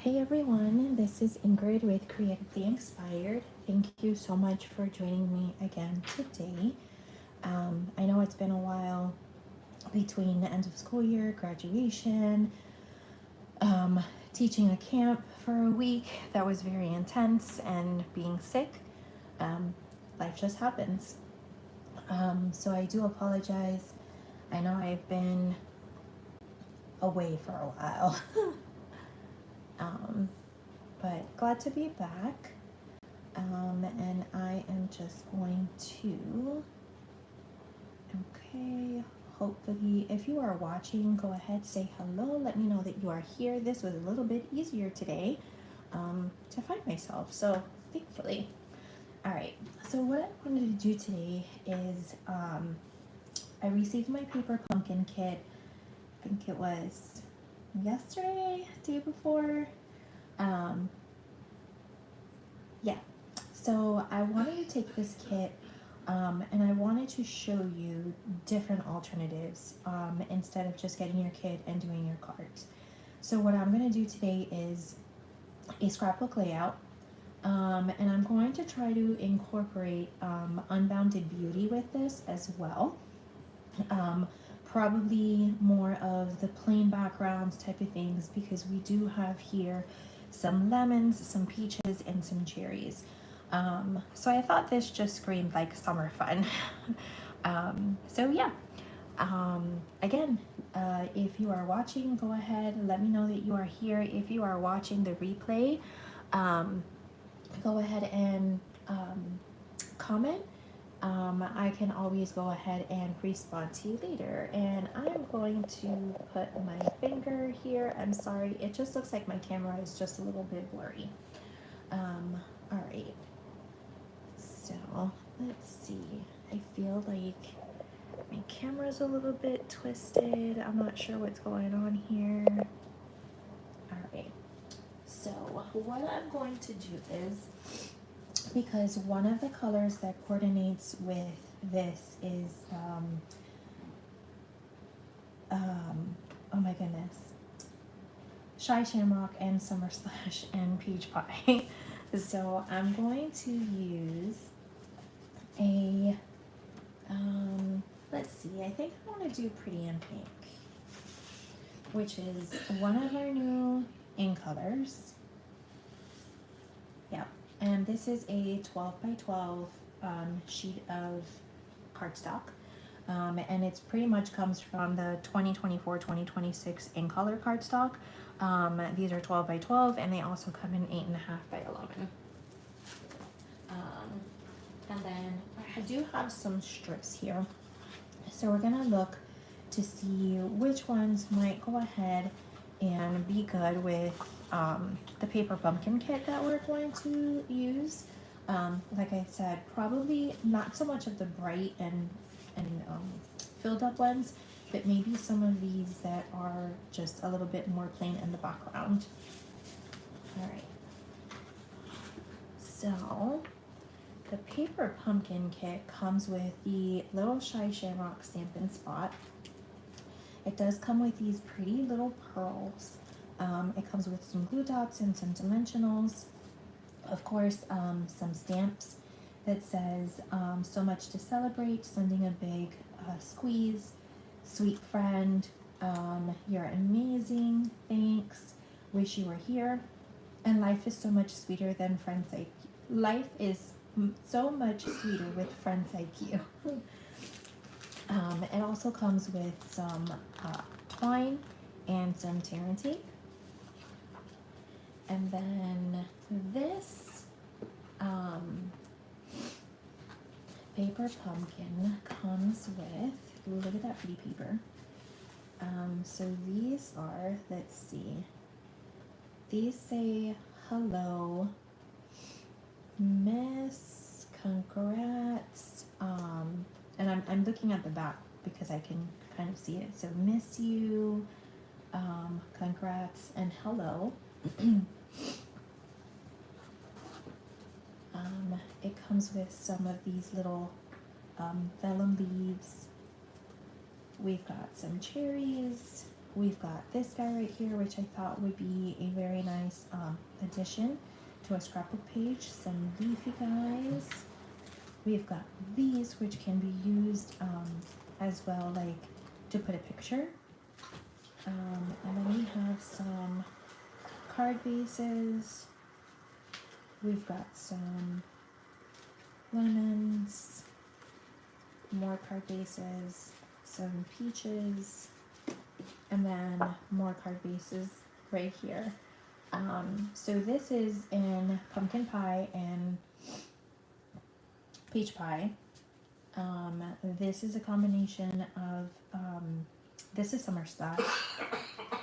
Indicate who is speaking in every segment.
Speaker 1: Hey everyone, this is Ingrid with Creatively Inspired. Thank you so much for joining me again today. I know it's been a while between the end of school year, graduation, teaching a camp for a week that was very intense, and being sick. Life just happens. So I do apologize. I know I've been away for a while. um, but glad to be back. And I am just going to, okay, hopefully if you are watching, go ahead, say hello, let me know that you are here. This was a little bit easier today to find myself, so thankfully. All right, so what I wanted to do today is I received my paper pumpkin kit. I think it was yesterday, day before. Yeah, so I wanted to take this kit and I wanted to show you different alternatives instead of just getting your kit and doing your cards. So what I'm going to do today is a scrapbook layout, and I'm going to try to incorporate Unbounded Beauty with this as well. Probably more of the plain backgrounds type of things, because we do have here some lemons, some peaches, and some cherries. So I thought this just screamed like summer fun. So yeah, again, if you are watching, go ahead, let me know that you are here. If you are watching the replay, go ahead and comment. I can always go ahead and respond to you later. And I'm going to put my finger here. I'm sorry, it just looks like my camera is just a little bit blurry. All right, so let's see. I feel like my camera's a little bit twisted. I'm not sure what's going on here. All right, so what I'm going to do is, because one of the colors that coordinates with this is oh my goodness, Shy Shamrock and Summer Slash and Peach Pie. So I'm going to use a let's see, I think I want to do Pretty in Pink, which is one of our new in colors. Yeah, and this is a 12 by 12 sheet of cardstock. And it's pretty much comes from the 2024-2026 in color cardstock. These are 12 by 12, and they also come in 8.5 by 11. And then I do have some strips here, so we're gonna look to see which ones might go ahead and be good with the paper pumpkin kit that we're going to use. Like I said, probably not so much of the bright and filled up ones, but maybe some of these that are just a little bit more plain in the background. All right, so the paper pumpkin kit comes with the little Shy Shamrock Stampin' Spot. It does come with these pretty little pearls. It comes with some glue dots and some dimensionals. Of course, some stamps that says so much to celebrate, sending a big squeeze, sweet friend, you're amazing, thanks, wish you were here, and life is so much sweeter than friends like you. Life is so much sweeter with friends like you. It also comes with some twine and some tear and tape. And then this paper pumpkin comes with, look at that pretty paper. So these are, let's see, these say hello, miss, congrats, and I'm looking at the back because I can kind of see it. So miss you, congrats, and hello. It comes with some of these little vellum leaves. We've got some cherries, we've got this guy right here, which I thought would be a very nice addition to a scrapbook page. Some leafy guys. We've got these, which can be used as well, like to put a picture. And then we have some card bases. We've got some lemons, more card bases, some peaches, and then more card bases right here. So this is in pumpkin pie and peach pie. This is a combination of, this is summer splash,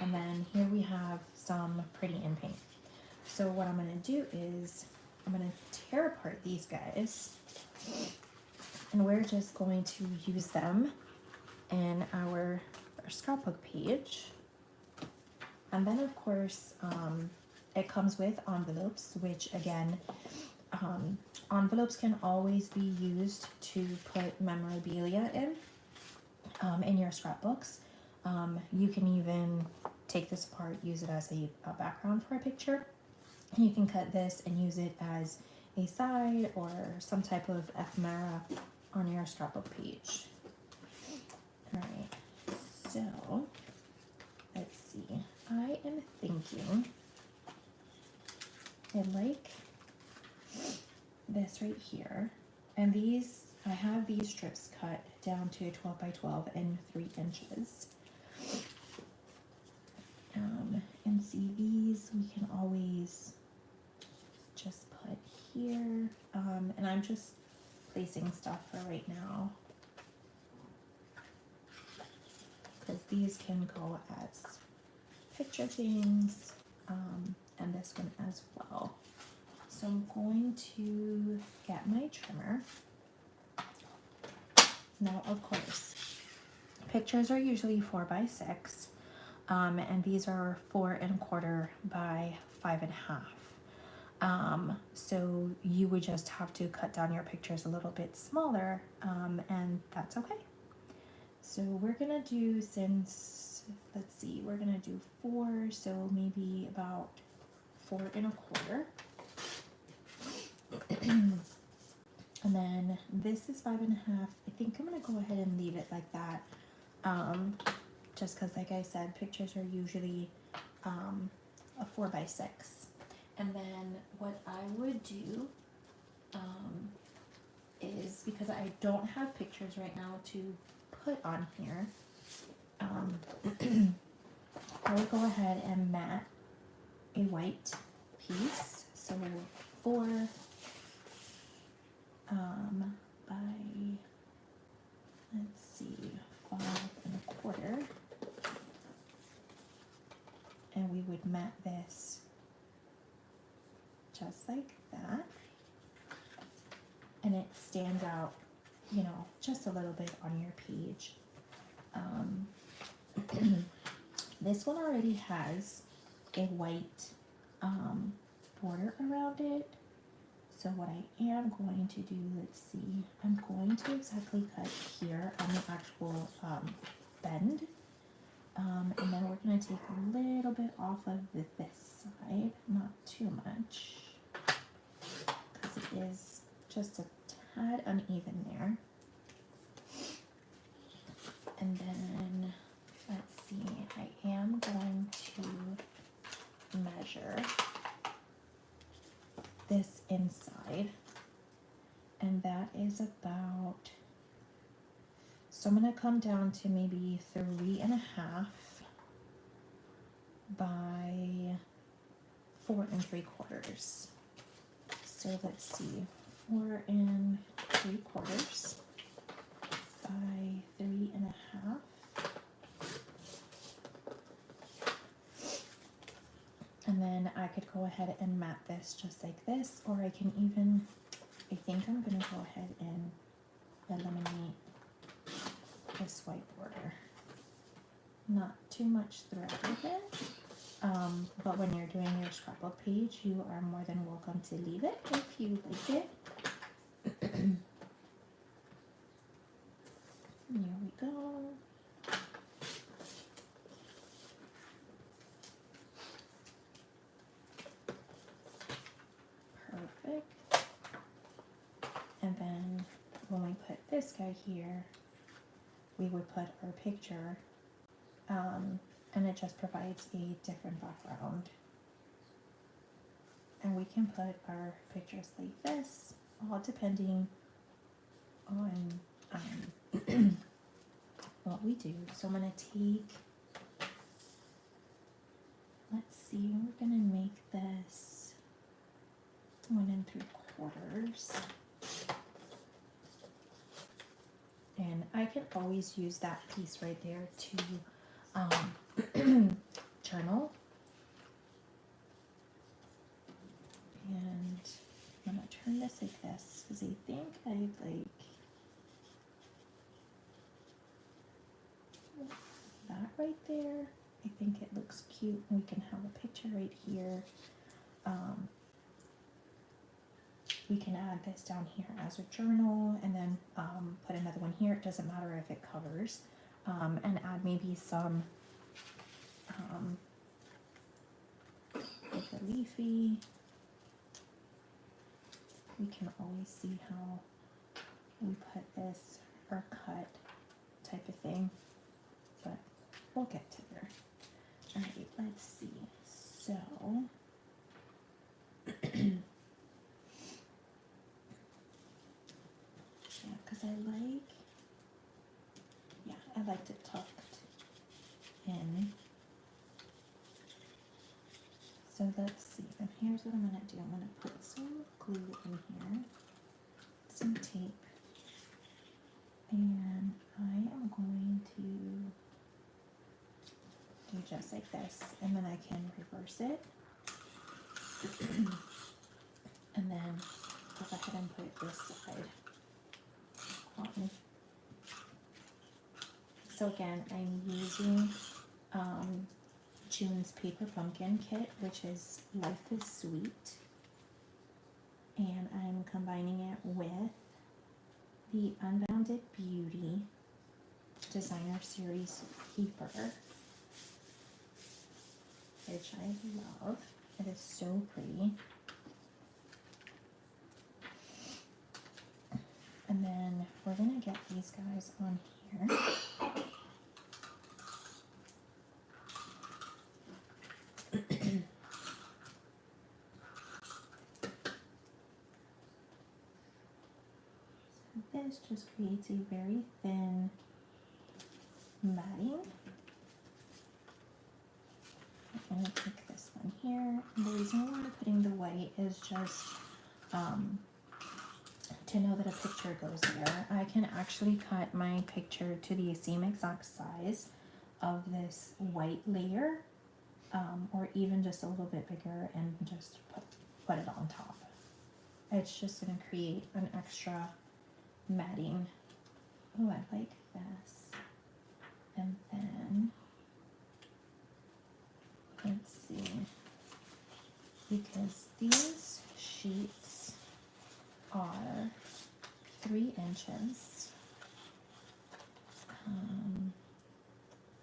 Speaker 1: and then here we have some pretty in pink. So what I'm going to do is I'm going to tear apart these guys, and we're just going to use them in our scrapbook page. And then of course it comes with envelopes, which again, envelopes can always be used to put memorabilia in your scrapbooks. You can even take this apart, use it as a background for a picture. And you can cut this and use it as a side or some type of ephemera on your scrapbook page. Alright, so let's see. I am thinking I like this right here. And these, I have these strips cut down to 12 by 12 and 3 inches. And see, these we can always just put here. And I'm just placing stuff for right now, because these can go as picture things, and this one as well. So I'm going to get my trimmer. Now, of course, pictures are usually 4 by 6, and these are 4 1/4 by 5 1/2. So you would just have to cut down your pictures a little bit smaller, and that's okay. So we're gonna do, since, let's see, we're gonna do 4, so maybe about 4 1/4. And then this is 5 1/2. I think I'm gonna go ahead and leave it like that, just because, like I said, pictures are usually a 4 by 6. And then what I would do is, because I don't have pictures right now to put on here, I would go ahead and mat a white piece. So 4 by, let's see, 5 1/4, and we would mat this just like that, and it stands out, you know, just a little bit on your page. This one already has a white border around it. So what I am going to do, let's see, I'm going to exactly cut here on the actual bend. And then we're going to take a little bit off of this side, not too much, because it is just a tad uneven there. And then, let's see, I am going to measure this inside, and that is about, so I'm going to come down to maybe 3 1/2 by 4 3/4. So let's see, 4 3/4 by 3 1/2. And then I could go ahead and mat this just like this, or I can even, I think I'm going to go ahead and eliminate this white border. Not too much thread with it, but when you're doing your scrapbook page, you are more than welcome to leave it if you like it. Here we go. this guy here, we would put our picture, and it just provides a different background. And we can put our pictures like this, all depending on what we do. So I'm going to take, let's see, we're going to make this 1 3/4. And I can always use that piece right there to journal. And I'm going to turn this like this because I think I'd like that right there. I think it looks cute. We can have a picture right here. We can add this down here as a journal and then put another one here. It doesn't matter if it covers. And add maybe some like a leafy. We can always see how we put this or cut type of thing, but we'll get to there. All right, let's see. So yeah, because I liked it tucked in. So let's see, and here's what I'm going to do. I'm going to put some glue in here, some tape, and I am going to do just like this, and then I can reverse it, and then go ahead and put it this side on. So again, I'm using June's Paper Pumpkin Kit, which is Life is Sweet, and I'm combining it with the Unbounded Beauty Designer Series Keeper, which I love. It is so pretty. And then we're gonna get these guys on here. This just creates a very thin matting. I'm going to take this one here. And the reason why I'm putting the white is just to know that a picture goes there. I can actually cut my picture to the same exact size of this white layer, or even just a little bit bigger, and just put it on top. It's just going to create an extra matting. Oh, I like this. And then let's see, because these sheets are 3 inches.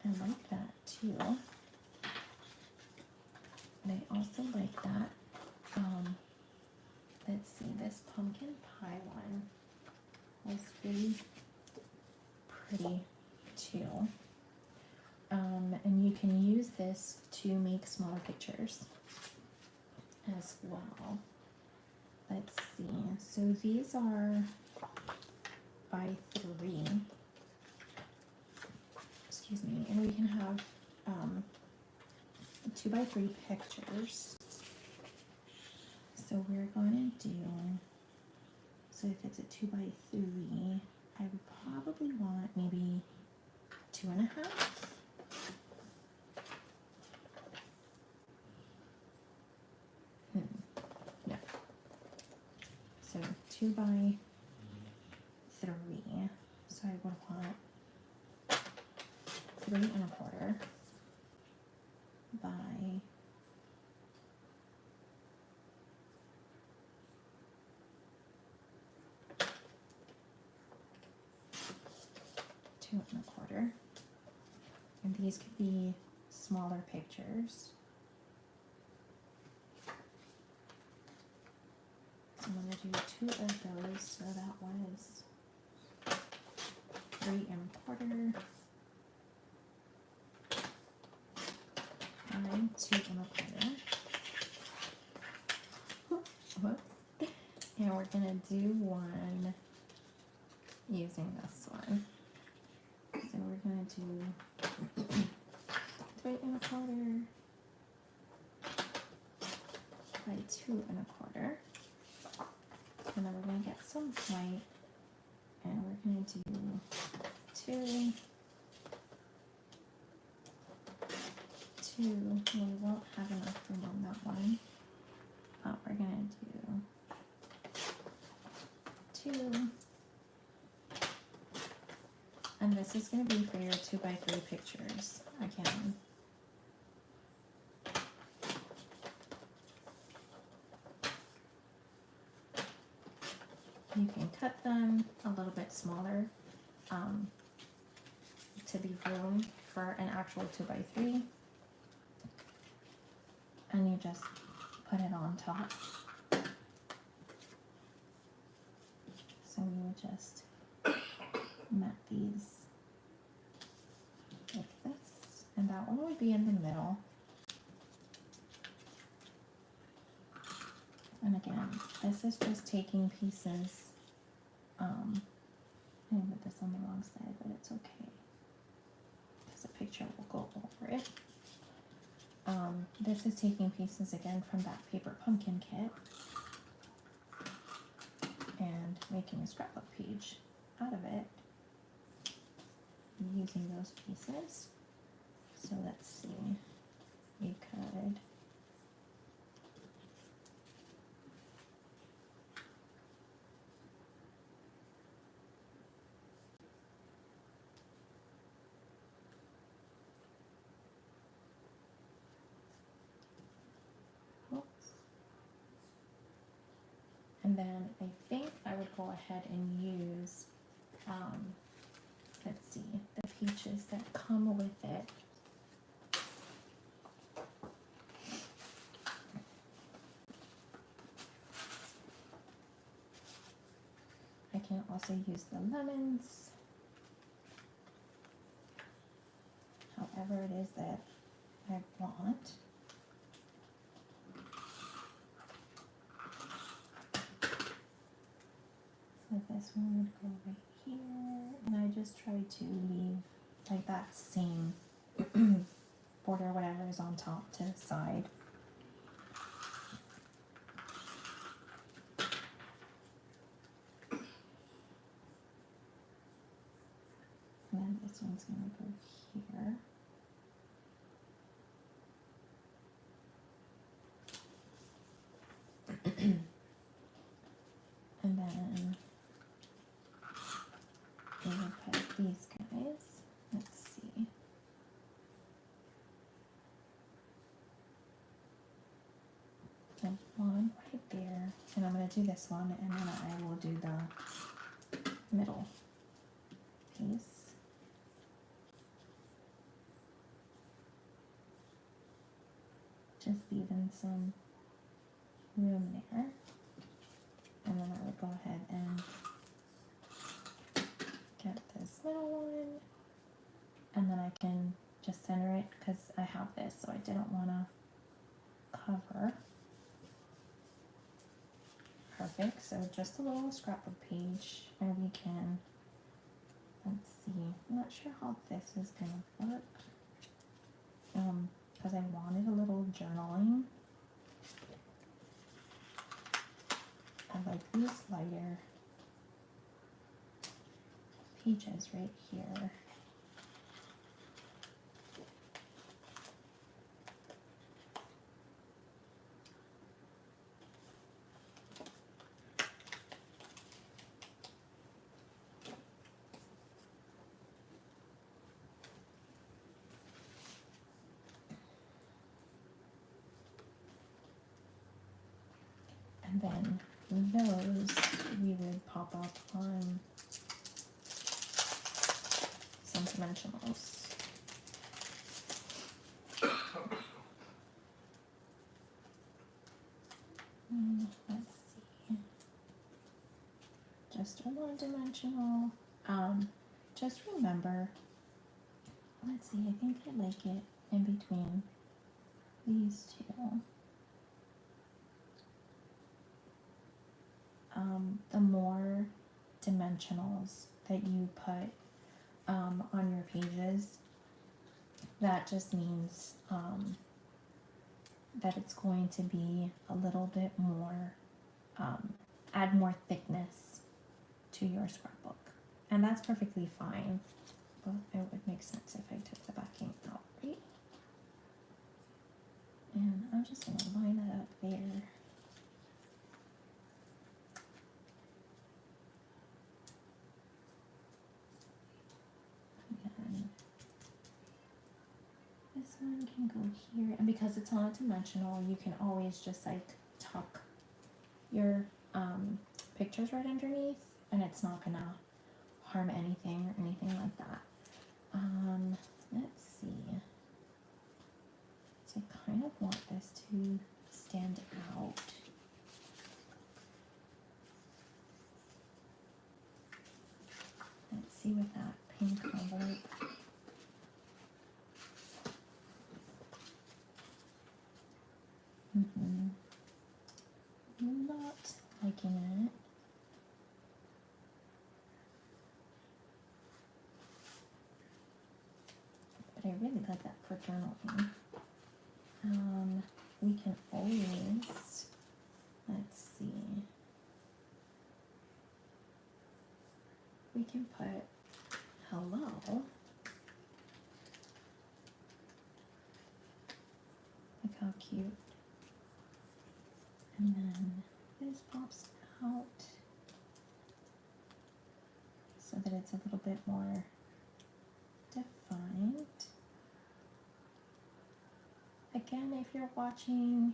Speaker 1: I like that too. And I also like that. Let's see, this pumpkin pie one was really pretty too. And you can use this to make smaller pictures as well. Let's see, so these are by 3, excuse me, and we can have 2 by 3 pictures. So we're going to do, so if it's a 2 by 3, I would probably want maybe 2.5. Yeah. So 2 by 3. So I would want 3.25 by 2.25. And these could be smaller pictures. So I'm going to do 2 of those. So that was 3 1/4 by 2 1/4. Whoops. And we're gonna do one using this one. So we're gonna do 3 1/4 by 2 1/4. And then we're gonna get some white, and we're gonna do 2, 2. We won't have enough room on that one. We're gonna do 2. And this is going to be for your 2 by 3 pictures again. You can cut them a little bit smaller to leave room for an actual 2 by 3. And you just put it on top. So you would just mat these like this, and that one would be in the middle. And again, this is just taking pieces. I put this on the wrong side, but it's okay because the picture will go over it. This is taking pieces again from that paper pumpkin kit and making a scrapbook page out of it using those pieces. So let's see, you could and then I think I would go ahead and use, let's see, the peaches that come with it. I can also use the lemons, however it is that I want. So this one would go right here, and I just try to leave like that same border, whatever is on top, to the side. And then this one's gonna go here. And then we will put these guys. Let's see. So one right there, and I'm going to do this one, and then I will do the middle piece. Just leaving some room there. And then I would go ahead and get this little one, and then I can just center it because I have this, so I didn't want to cover. Perfect. So just a little scrapbook page, and we can, let's see, I'm not sure how this is going to work because I wanted a little journaling. I like these lighter peaches right here. And then those we would pop up on some dimensionals. Let's see. Just a one-dimensional. just remember, let's see, I think I like it in between these two. The more dimensionals that you put on your pages, that just means that it's going to be a little bit more, add more thickness to your scrapbook. And that's perfectly fine, but it would make sense if I took the backing out, right? And I'm just going to line it up there. And this one can go here, and because it's not dimensional, you can always just like tuck your pictures right underneath, and it's not gonna harm anything or anything like that. Let's see. So I kind of want this to stand out. Let's see with that pink envelope. Not liking it. But I really like that for journaling. We can always, let's see, we can put hello. Look how cute. And then this pops out so that it's a little bit more defined. Again, if you're watching,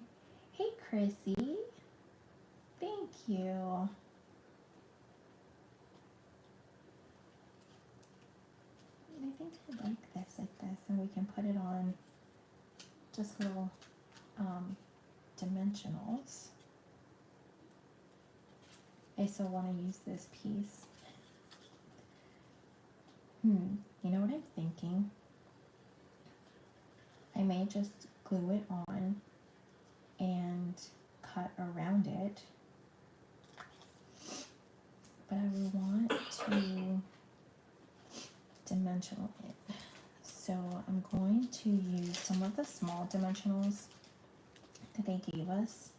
Speaker 1: hey Chrissy, thank you. I think I like this like this, and we can put it on just little dimensionals. I still want to use this piece. You know what I'm thinking? I may just glue it on and cut around it, but I will want to dimensional it. So I'm going to use some of the small dimensionals that they gave us,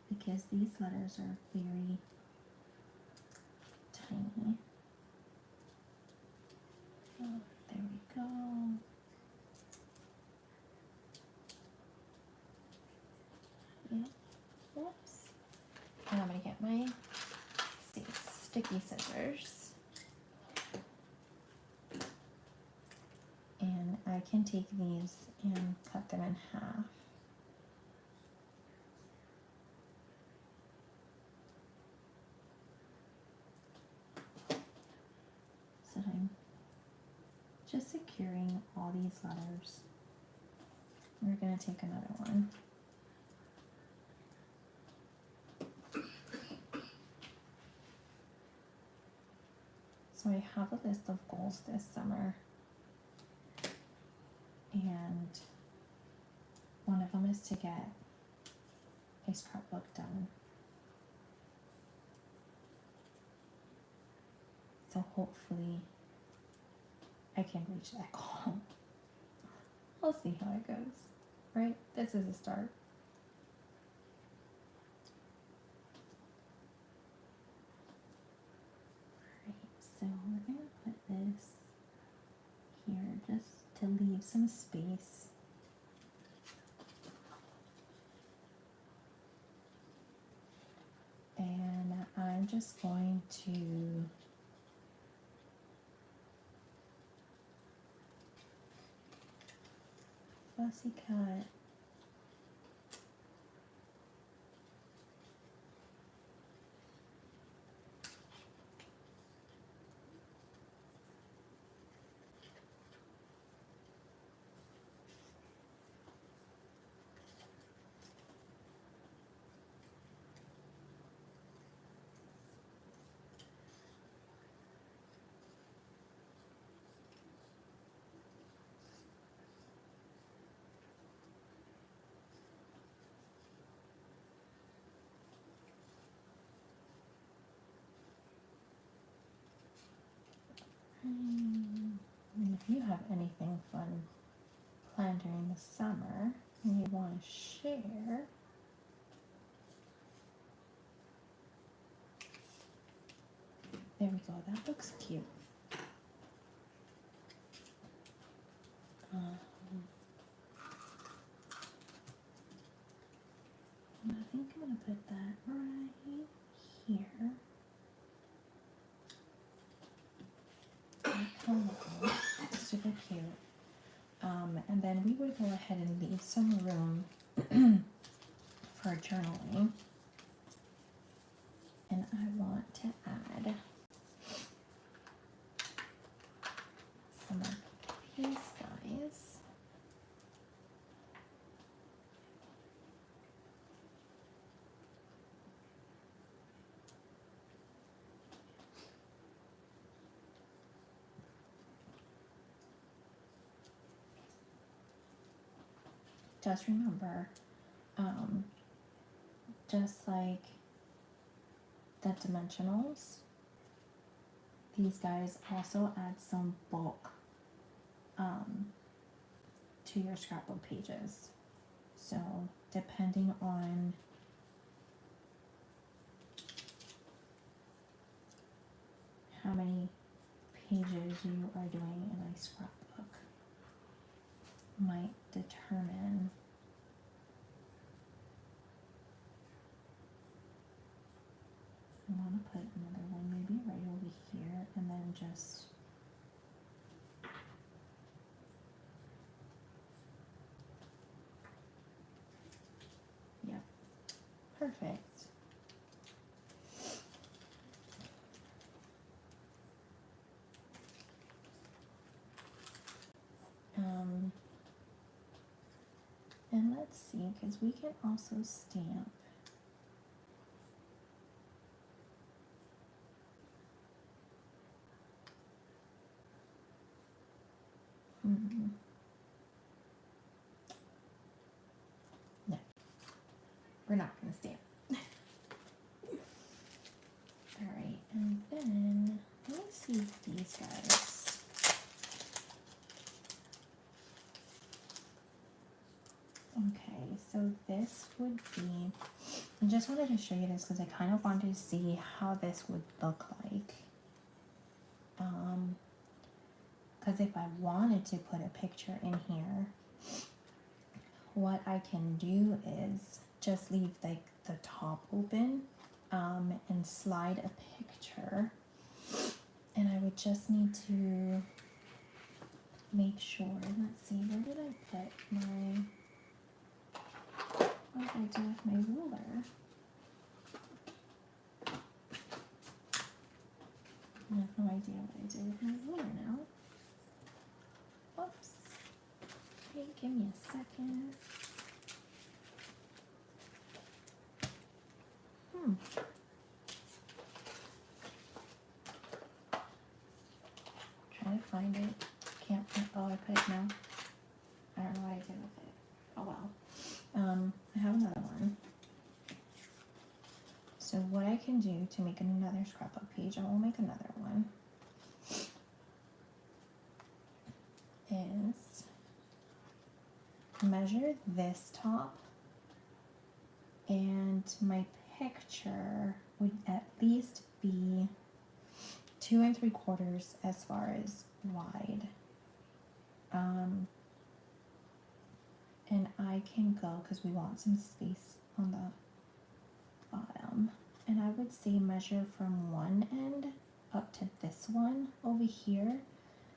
Speaker 1: because these letters are very tiny. Oh, there we go. Yep. Whoops. And I'm going to get my sticky scissors. And I can take these and cut them in half. So I'm just securing all these letters. We're going to take another one. So I have a list of goals this summer, and one of them is to get a scrapbook done. So hopefully I can reach that goal. We'll see how it goes, right? This is a start. So we're going to put this here just to leave some space. And I'm just going to fussy cut And if you have anything fun planned during the summer and you want to share, there we go, that looks cute. I think I'm going to put that right here. Super cute. And then we would go ahead and leave some room for journaling. And I want to add some of these guys. Just remember, just like the dimensionals, these guys also add some bulk to your scrapbook pages. So depending on how many pages you are doing in a scrapbook might determine I want to put another one maybe right over here and then just perfect. And let's see, because we can also stamp. No, we're not going to stamp. All right, and then let me see these guys. Okay, so this would be, I just wanted to show you this because I kind of wanted to see how this would look like. Because if I wanted to put a picture in here, what I can do is just leave like the top open and slide a picture. And I would just need to make sure, let's see, where did I put my, what did I do with my ruler? I have no idea what I did with my ruler now. Whoops. Okay, give me a second. Trying to find it. Can't find, oh, I put it now. I don't know what I did with it. Oh well. I have another one. So what I can do to make another scrapbook page, I will make another one, is measure this top, and my picture would at least be 2 3/4 as far as wide. And I can go, because we want some space on the bottom, and I would say measure from one end up to this one over here.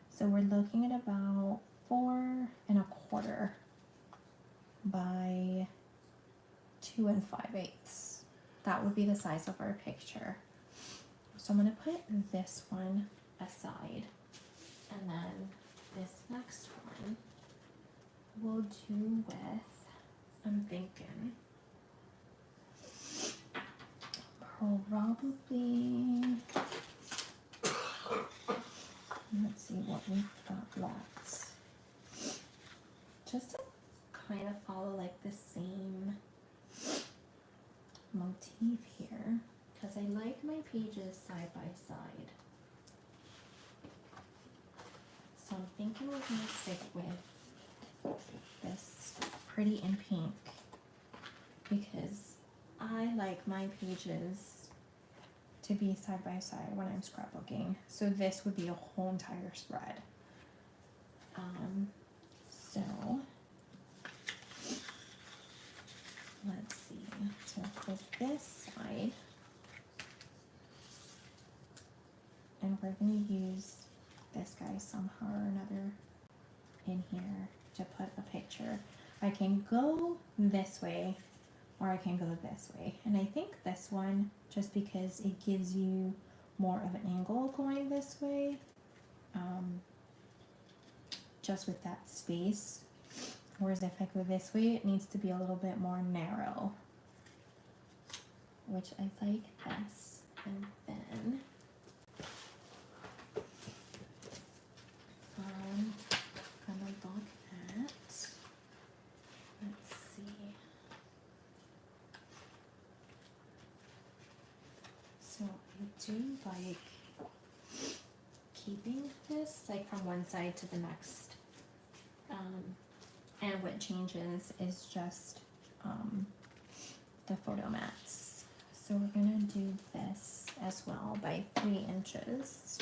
Speaker 1: So we're looking at about 4 1/4 by 2 5/8. That would be the size of our picture. So I'm going to put this one aside, and then this next one we'll do with, I'm thinking, probably, let's see what we've got left. Just to kind of follow like the same motif here, because I like my pages side by side. I'm thinking we're gonna stick with this Pretty in Pink because I like my pages to be side by side when I'm scrapbooking. So this would be a whole entire spread. So let's see. So for this side, and we're going to use this guy somehow or another in here to put a picture. I can go this way or I can go this way. And I think this one, just because it gives you more of an angle going this way, just with that space. Whereas if I go this way, it needs to be a little bit more narrow, which I like this. And then gonna look at, let's see. So I do like keeping this like from one side to the next. And what changes is just the photo mats. So we're gonna do this as well by 3 inches.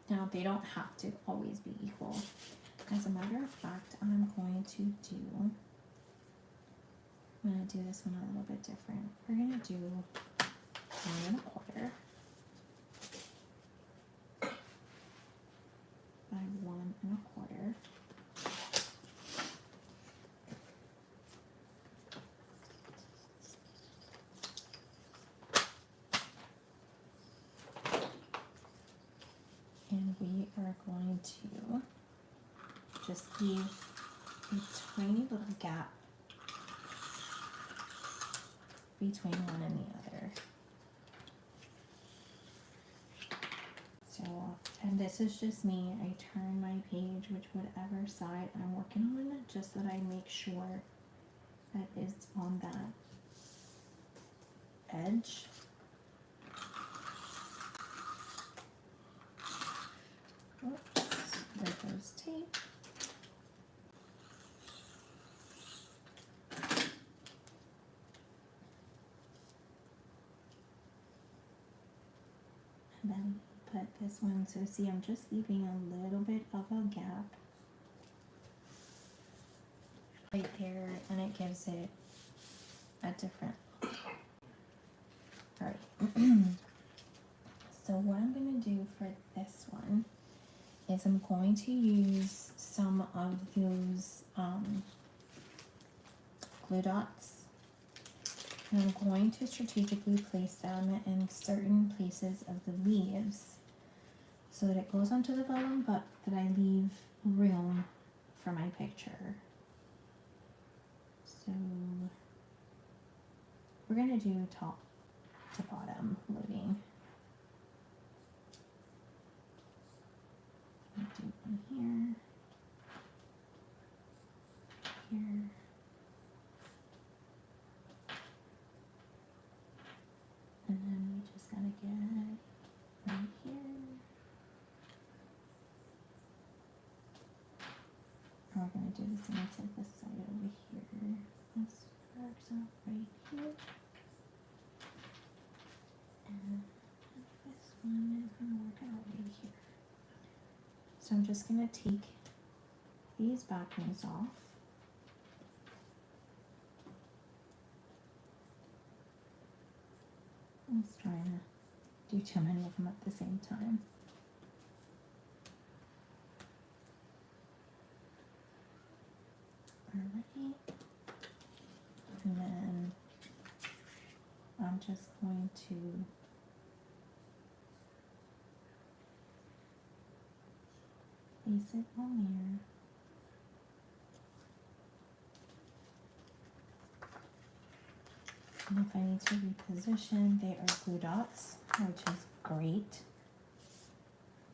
Speaker 1: Now they don't have to always be equal. As a matter of fact, I'm going to do this one a little bit different. We're gonna do 1 1/4 by 1 1/4. And we are going to just leave a tiny little gap between one and the other. So, and this is just me. I turn my page, whatever side I'm working on, just so that I make sure that it's on that edge. Oops, there goes tape. And then put this one, so see, I'm just leaving a little bit of a gap right there, and it gives it a different look. Alright, so what I'm going to do for this one is I'm going to use some of those glue dots. And I'm going to strategically place them in certain places of the leaves so that it goes onto the bottom, but that I leave room for my picture. So we're going to do top to bottom loading. I'll do one here, here, and then we just gotta get right here. And we're gonna do the same to this side over here. This works out right here. And this one is gonna work out right here. So I'm just gonna take these back ones off. I'm just trying to do too many of them at the same time. Alright. And then I'm just going to place it on there. And if I need to reposition, they are glue dots, which is great.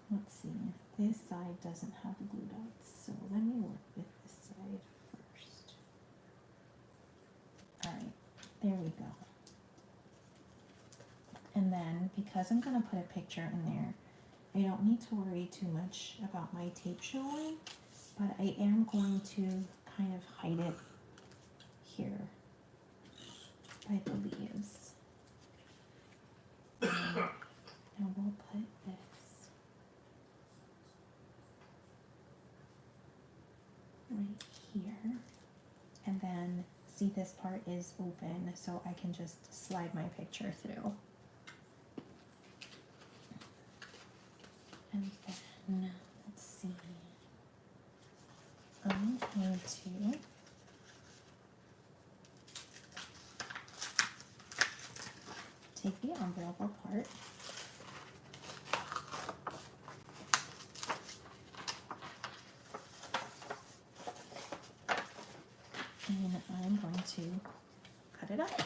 Speaker 1: Let's see, this side doesn't have glue dots, so let me work with this side first. Alright, There we go. And then, because I'm going to put a picture in there, I don't need to worry too much about my tape showing, but I am going to kind of hide it here by the leaves. And we'll put this right here. And then, see, this part is open, so I can just slide my picture through. And then, let's see, I'm going to take the envelope apart. And I'm going to cut it up.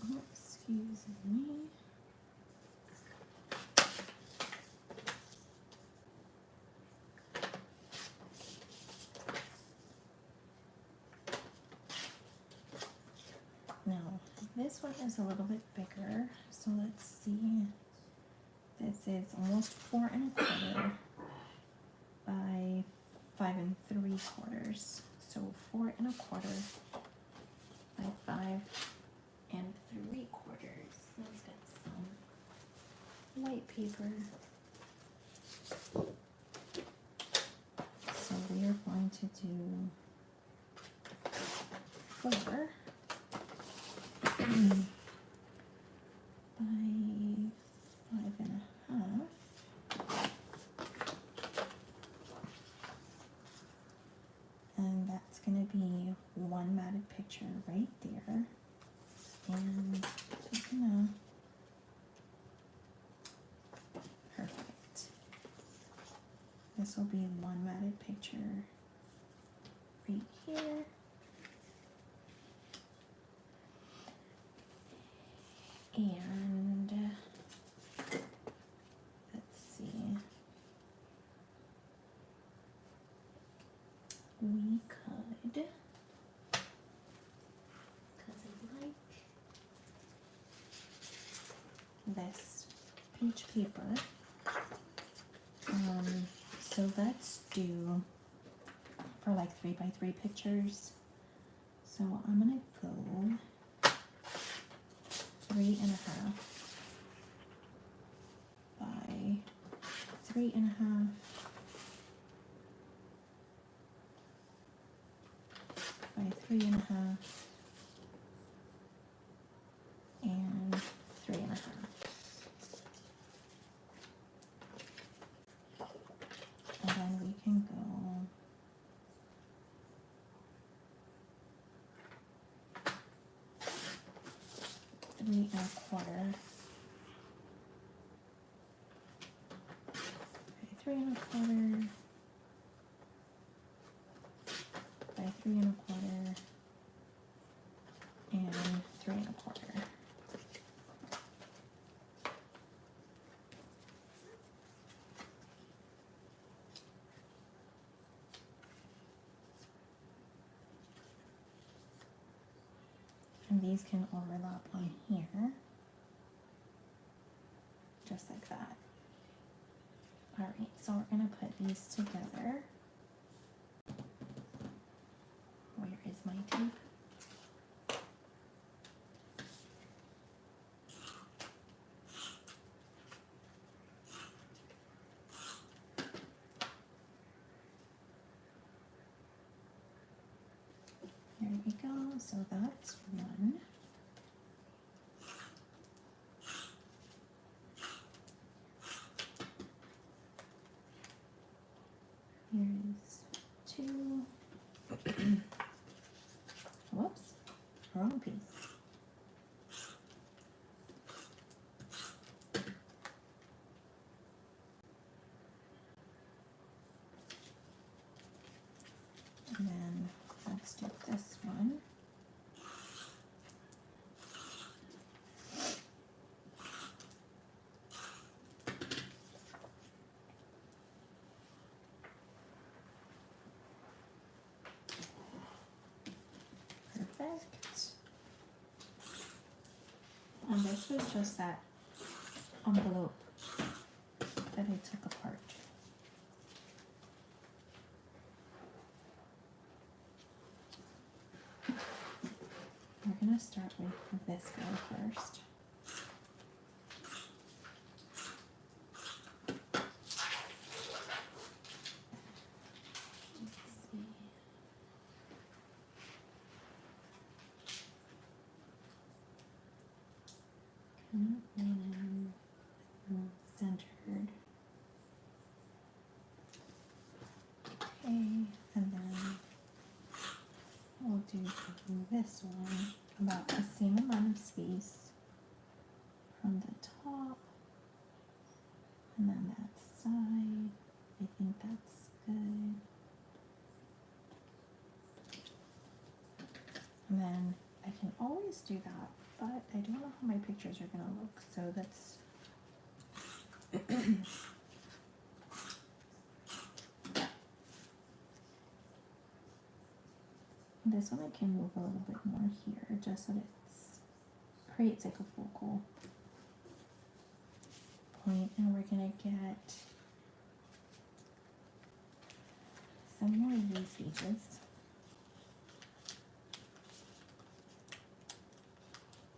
Speaker 1: Oh, excuse me. Now, this one is a little bit bigger, so let's see. This is almost 4 1/4 by 5 3/4. So 4 1/4 by 5 3/4. Let's get some white paper. So we are going to do 4 by 5 1/2. And that's going to be one matted picture right there. And just gonna, perfect. This will be one matted picture right here. And let's see, we could, because I like this page paper, so let's do for like 3 by 3 pictures. So I'm gonna go 3 1/2 by 3 1/2 by 3 1/2 and 3 1/2. And then we can go 3 1/4 by 3 1/4 by 3 1/4 and 3 1/4. And these can overlap on here, just like that. All right, so we're gonna put these together. Where is my tape? There we go, so that's one. Here's 2. Whoops, wrong piece. And then let's do this one. perfect. And this was just that envelope that I took apart. We're gonna start with this guy first. Centered. Okay, and then we'll do this one about the same amount of space from the top, and then that side. I think that's good. And then I can always do that, but I don't know how my pictures are gonna look, so that's this one I can move a little bit more here, just so that it creates like a focal point, and we're gonna get some more of these pages.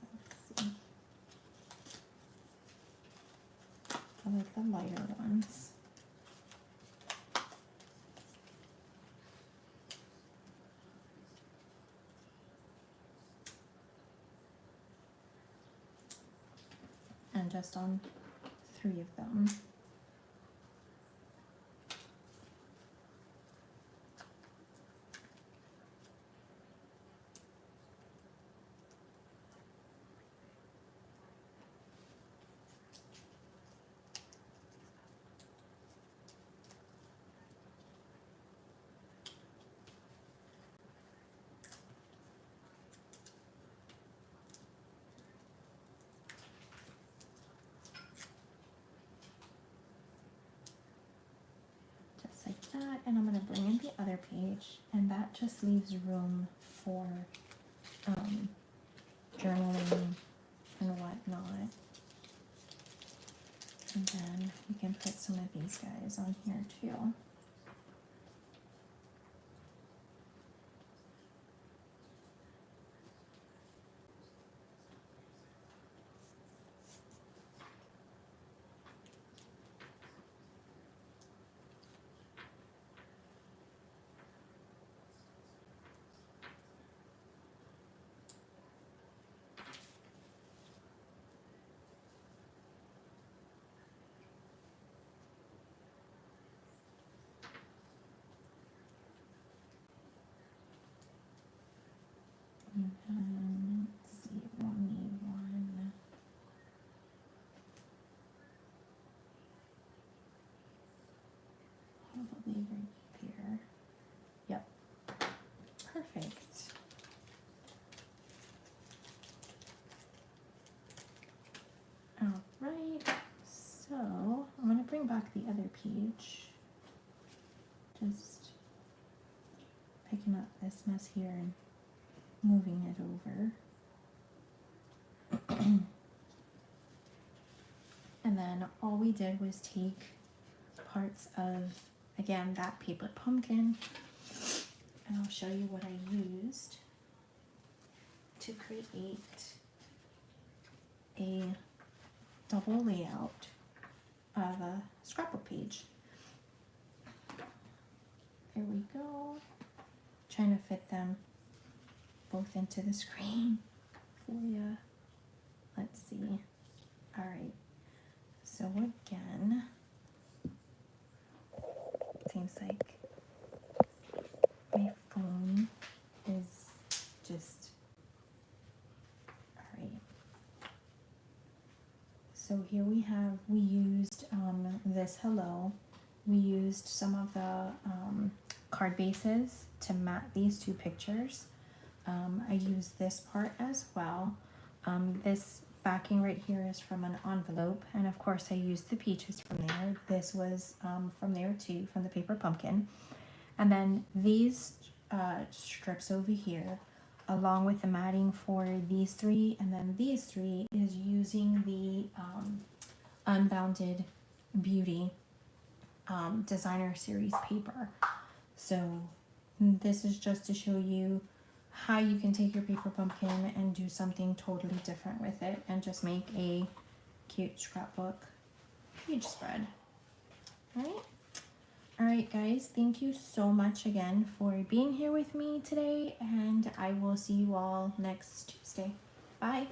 Speaker 1: Let's see. I like the lighter ones. And just on 3 of them. Like that, and I'm going to bring in the other page, and that just leaves room for journaling and whatnot. And then we can put some of these guys on here too. And let's see, we'll need one. Probably right here. Yep. Perfect. All right. So I'm going to bring back the other page. Just picking up this mess here and moving it over. And then all we did was take parts of, again, that paper pumpkin, and I'll show you what I used to create a double layout of a scrapbook page. There we go. Trying to fit them both into the screen for you. Let's see. All right. So again, seems like my phone is just, all right. So here we used this hello. We used some of the card bases to mat these 2 pictures. I used this part as well. This backing right here is from an envelope, and of course I used the peaches from there. This was from there too, from the paper pumpkin. And then these strips over here, along with the matting for these three, and then these three is using the Unbounded Beauty designer series paper. So this is just to show you how you can take your paper pumpkin and do something totally different with it and just make a cute scrapbook page spread. All right guys, thank you so much again for being here with me today, and I will see you all next Tuesday. Bye.